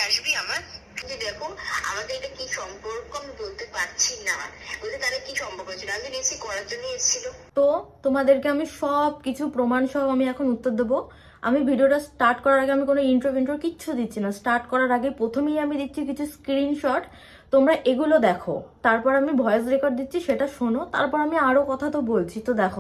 আসবি আমার? যে দেখো আমাদের এটা কি সম্পর্ক আমি বলতে পারছি না, বলতে তাহলে কি সম্পর্ক ছিল, আমি রিসিভ করার জন্য এসেছিল। তো তোমাদেরকে আমি সব কিছু প্রমাণ সহ আমি এখন উত্তর দেবো। আমি ভিডিওটা স্টার্ট করার আগে আমি কোনো ইন্ট্রো কিচ্ছু দিচ্ছি না। স্টার্ট করার আগে প্রথমেই আমি দিচ্ছি কিছু স্ক্রিনশট, তোমরা এগুলো দেখো, তারপর আমি ভয়েস রেকর্ড দিচ্ছি, সেটা শোনো, তারপর আমি আরো কথা তো বলছি। তো দেখো,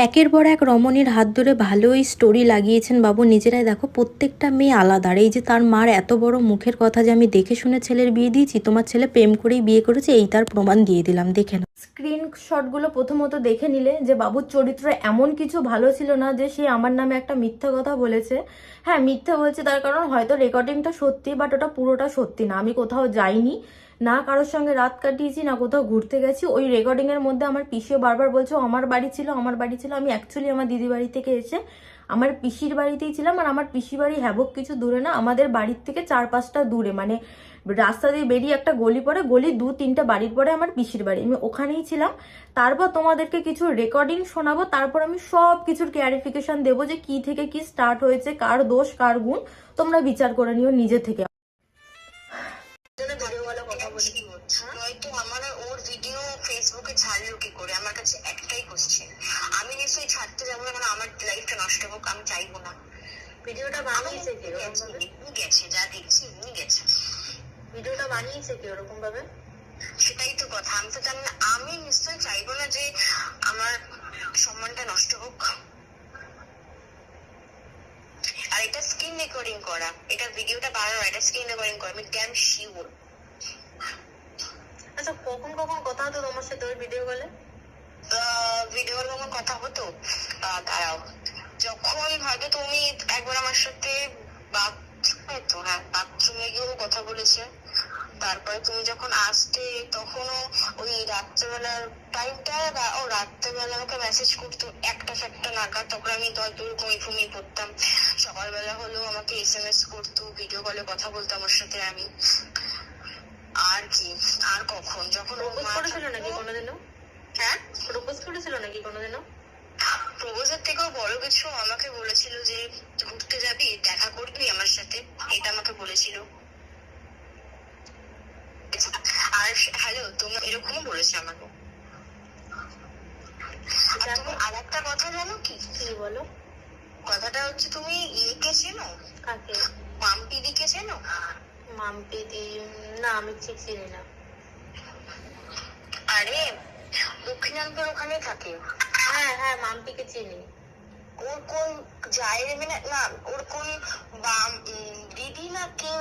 একের পর এক রমণীর হাত ধরে ভালোই স্টোরি লাগিয়েছেন বাবু নিজেরাই। দেখো প্রত্যেকটা মেয়ে আলাদা। আর এই যে তার মার এত বড় মুখের কথা যে আমি দেখে শুনে ছেলের বিয়ে দিয়েছি, তোমার ছেলে প্রেম করেই বিয়ে করেছে, এই তার প্রমাণ দিয়ে দিলাম, দেখে নাও। স্ক্রিনশটগুলো প্রথমত দেখে নিলে যে বাবুর চরিত্র এমন কিছু ভালো ছিল না যে সে আমার নামে একটা মিথ্যা কথা বলেছে। হ্যাঁ, মিথ্যা বলছে তার কারণ হয়তো রেকর্ডিংটা সত্যি, বাট ওটা পুরোটা সত্যি না। আমি কোথাও যাইনি, না কারোর সঙ্গে রাত কাটিয়েছি, না কোথাও ঘুরতে গেছি। ওই রেকর্ডিং এর মধ্যে আমার পিসিও বারবার বলছে আমার বাড়ি ছিল, আমার বাড়ি ছিল। আমি অ্যাকচুয়ালি আমার দিদি বাড়ি থেকে এসে আমার পিসির বাড়িতেই ছিলাম। আর আমার পিসি বাড়ি হ্যাবক কিছু দূরে না, আমাদের বাড়ির থেকে 4-5টা দূরে, মানে রাস্তা দিয়ে বেরিয়ে একটা গলি পড়ে, গলি 2-3টা বাড়ির পরে আমার পিসির বাড়ি, আমি ওখানেই ছিলাম। তারপর তোমাদেরকে কিছু রেকর্ডিং শোনাবো, তারপর আমি সব কিছুর ক্লারিফিকেশন দেবো যে কি থেকে কি স্টার্ট হয়েছে, কার দোষ কার গুণ, তোমরা বিচার করে নিও নিজে থেকে। নয়তো আমার ওর ভিডিও ফেসবুকে ছাড়লো কি করে? আমার কাছে একটাই কোশ্চেন, আমি নিশ্চয়ই ছাড়তে যাবো না, কারণ আমার লাইফটা নষ্ট হোক আমি চাইবো না। ভিডিওটা বানিয়েছে কে? গেছে, যা দেখছি উনি গেছে। ভিডিওটা বানিয়েছে কে ওরকম ভাবে? সেটাই তো কথা, আমি তো জানি না। আমি নিশ্চয়ই চাইবো না যে আমার সম্মানটা নষ্ট হোক। আর এটা স্ক্রিন রেকর্ডিং করা, এটা ভিডিওটা বানানো, এটা স্ক্রিন রেকর্ডিং করা, আমি ড্যাম শিওর। আচ্ছা, কখন কখন কথা হতো তোমার সাথে ওই ভিডিও কলে? ভিডিওর কখন কথা হতো? দাঁড়াও, যখন হয়তো তুমি একবার আমার সাথে বাথরুমে গিয়েও কথা বলেছে। তারপরে তুমি যখন আসতে তখনও ওই রাত্রেবেলার টাইমটা, ও রাত্রেবেলা আমাকে মেসেজ করতো 1টা-1টা নাগাদ, তখন আমি হয়তো ঘুমিয়ে পড়তাম। সকালবেলা হলেও আমাকে SMS করতো, ভিডিও কলে কথা বলতো আমার সাথে। আমি আর কি, আর কখন, যখন প্রপোজ করেছিল নাকি কোনোদিনও? হ্যাঁ, প্রপোজ করেছিল নাকি কোনোদিনও? প্রপোজের থেকেও বড় কিছু আমাকে বলেছিল যে ঘুরতে যাবি, দেখা করবি আমার সাথে, এটা আমাকে বলেছিল। আর হ্যালো, তুমি এরকমও বলেছে আমাকে। আর একটা কথা জানো কি? কি বলো? কথাটা হচ্ছে, তুমি ইয়েকে চেনো? কাকে? মাম্পি দিকে চেনো? মাম্পি দি? না, আমি ঠিক চিনি না। আরে দক্ষিণান্তর ওখানে থাকে। হ্যাঁ হ্যাঁ, মাম্পিকে চিনি। ওর কোন জায়ের না, ওর কোন দিদি না কেউ